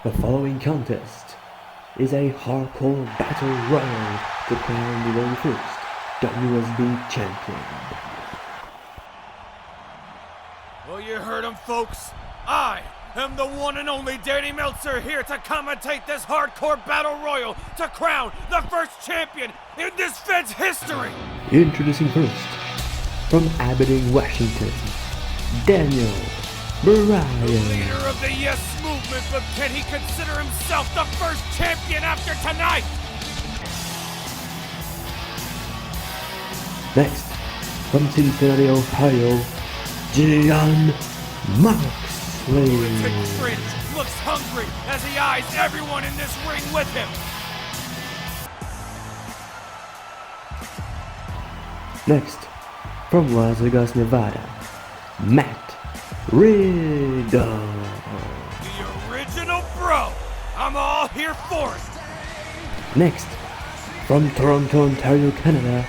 The following contest is a hardcore battle royal to crown the very first WSB Champion. Well, you heard him, folks. I am the one and only Danny Meltzer, here to commentate this hardcore battle royal to crown the first champion in this fed's history. Introducing first, from Aberdeen, Washington, Daniel Meltzer. The leader of the Yes Movement, but can he consider himself the first champion after tonight? Next, from Cincinnati, Ohio, John Moxley. Lunatic Fringe looks hungry as he eyes everyone in this ring with him. Next, from Las Vegas, Nevada, Matt Riddle. The original bro. I'm all here for it. Next, from Toronto, Ontario, Canada,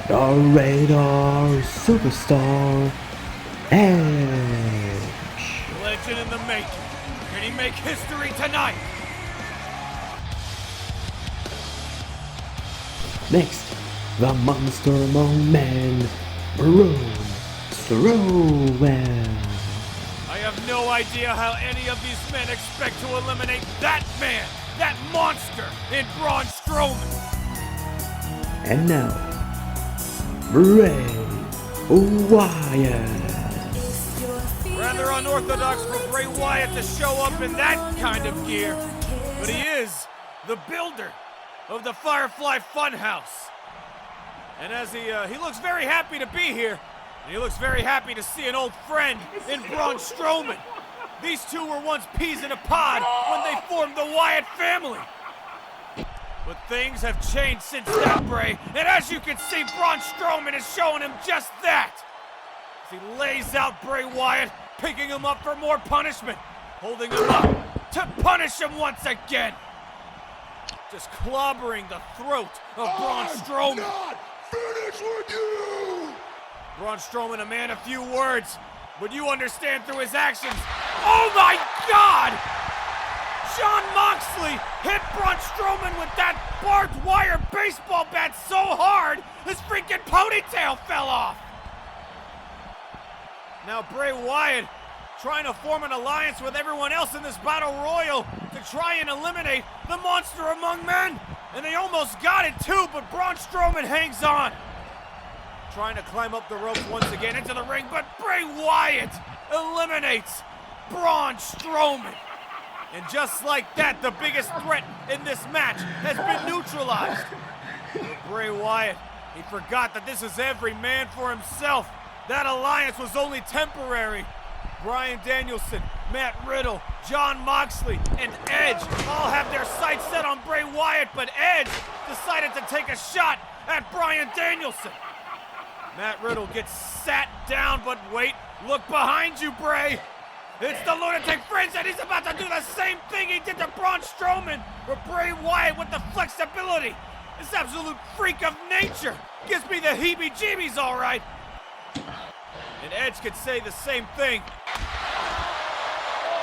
the Radar Superstar, Edge. Legend in the making. Can he make history tonight? Next, the monster among men, Braun Strowman. I have no idea how any of these men expect to eliminate that man, that monster in Braun Strowman. And now, Bray Wyatt. Rather unorthodox for Bray Wyatt to show up in that kind of gear, but he is the builder of the Firefly Funhouse. And as he looks very happy to be here, and he looks very happy to see an old friend in Braun Strowman. These two were once peas in a pod when they formed the Wyatt family. But things have changed since then, Bray, and as you can see, Braun Strowman is showing him just that. As he lays out Bray Wyatt, picking him up for more punishment, holding him up to punish him once again. Just clobbering the throat of Braun Strowman. Not finished with you! Braun Strowman, a man of few words, but you understand through his actions. Oh my God! Jon Moxley hit Braun Strowman with that barbed wire baseball bat so hard, his freaking ponytail fell off. Now Bray Wyatt trying to form an alliance with everyone else in this battle royal to try and eliminate the monster among men. And they almost got it too, but Braun Strowman hangs on. Trying to climb up the ropes once again into the ring, but Bray Wyatt eliminates Braun Strowman. And just like that, the biggest threat in this match has been neutralized. But Bray Wyatt, he forgot that this is every man for himself. That alliance was only temporary. Bryan Danielson, Matt Riddle, Jon Moxley, and Edge all have their sights set on Bray Wyatt, but Edge decided to take a shot at Bryan Danielson. Matt Riddle gets sat down, but wait, look behind you, Bray. It's the Lunatic Fringe, and he's about to do the same thing he did to Braun Strowman, but Bray Wyatt with the flexibility, this absolute freak of nature, gives me the heebie-jeebies, all right. And Edge could say the same thing.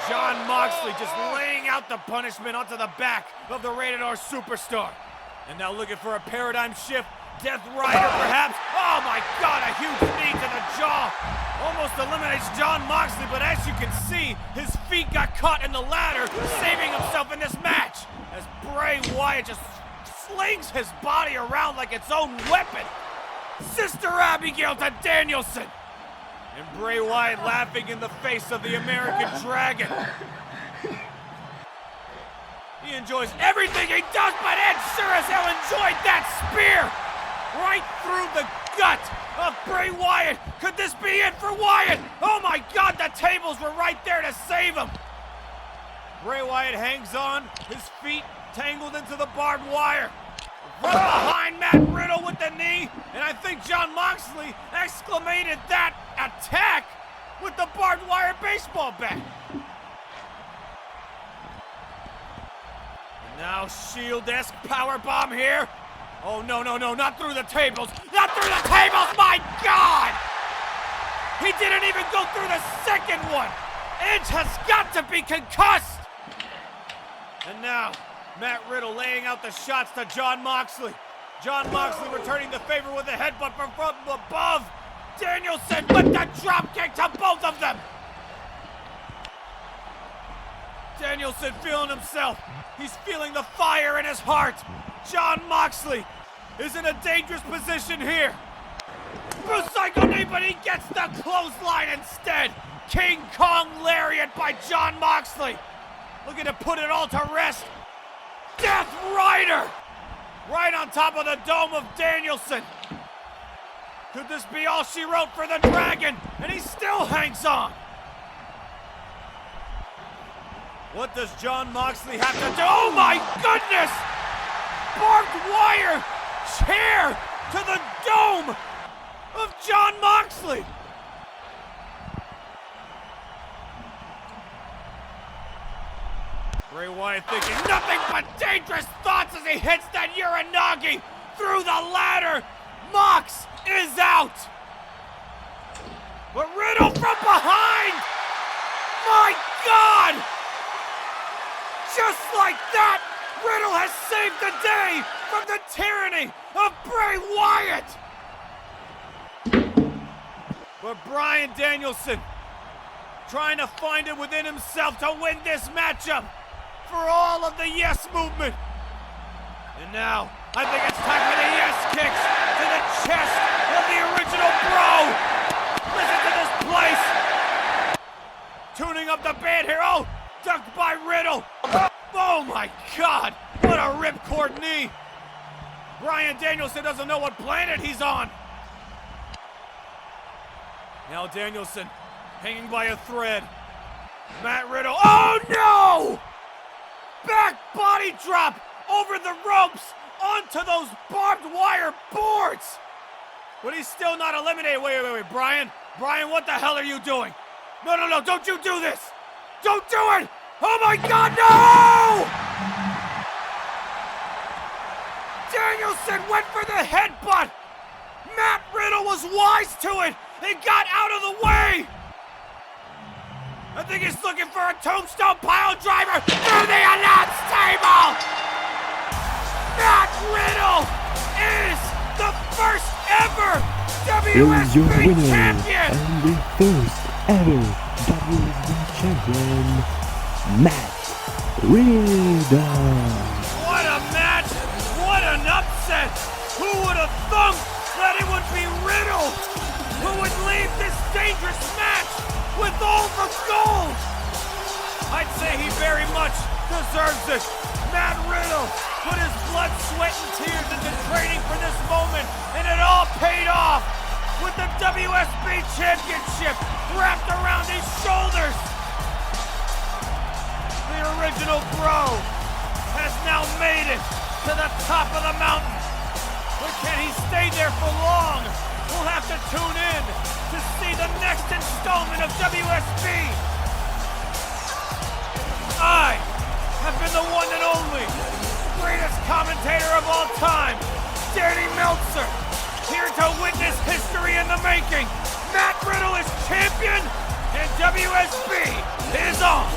Jon Moxley just laying out the punishment onto the back of the Rated R Superstar. And now looking for a paradigm shift. Death Rider, perhaps. Oh my God, a huge knee to the jaw. Almost eliminates Jon Moxley, but as you can see, his feet got caught in the ladder, saving himself in this match. As Bray Wyatt just slings his body around like its own weapon. Sister Abigail to Danielson. And Bray Wyatt laughing in the face of the American Dragon. He enjoys everything he does, but Ed sure as hell enjoyed that spear! Right through the gut of Bray Wyatt. Could this be it for Wyatt? Oh my God, the tables were right there to save him. Bray Wyatt hangs on, his feet tangled into the barbed wire. From behind Matt Riddle with the knee, and I think Jon Moxley exclamated that attack with the barbed wire baseball bat. And now Shield-esque powerbomb here. Oh no, no, no, not through the tables. Not through the tables, my God! He didn't even go through the second one. Edge has got to be concussed. And now, Matt Riddle laying out the shots to Jon Moxley. Jon Moxley returning the favor with a headbutt from above. Danielson with the dropkick to both of them. Danielson feeling himself. He's feeling the fire in his heart. Jon Moxley is in a dangerous position here. Psycho knee, but he gets the clothesline instead. King Kong lariat by Jon Moxley. Looking to put it all to rest. Death Rider! Right on top of the dome of Danielson. Could this be all she wrote for the Dragon? And he still hangs on. What does Jon Moxley have to do? Oh my goodness! Barbed wire chair to the dome of Jon Moxley. Bray Wyatt thinking nothing but dangerous thoughts as he hits that Uranagi through the ladder. Mox is out. But Riddle from behind. My God! Just like that, Riddle has saved the day from the tyranny of Bray Wyatt. But Bryan Danielson trying to find it within himself to win this matchup for all of the Yes movement. And now, I think it's time for the Yes kicks to the chest of the original Bro. Listen to this place. Tuning up the band here. Oh, ducked by Riddle. Oh my God, what a ripcord knee. Bryan Danielson doesn't know what planet he's on. Now Danielson hanging by a thread. Matt Riddle, oh no! Back body drop over the ropes onto those barbed wire boards. But he's still not eliminated. Wait, Bryan, what the hell are you doing? No, don't you do this. Don't do it. Oh my God, no! Danielson went for the headbutt. Matt Riddle was wise to it. He got out of the way. I think he's looking for a tombstone pile driver through the announce table. Matt Riddle is the first ever WSB Champion. And the first ever WSB Champion, Matt Riddle. What a match! What an upset! Who would have thunk that it would be Riddle who would leave this dangerous match with all the gold? I'd say he very much deserves it. Matt Riddle put his blood, sweat, and tears into training for this moment, and it all paid off with the WSB Championship wrapped around his shoulders. The original Bro has now made it to the top of the mountain. But can he stay there for long? We'll have to tune in to see the next installment of WSB. I have been the one and only greatest commentator of all time, Danny Meltzer, here to witness history in the making. Matt Riddle is champion, and WSB is on.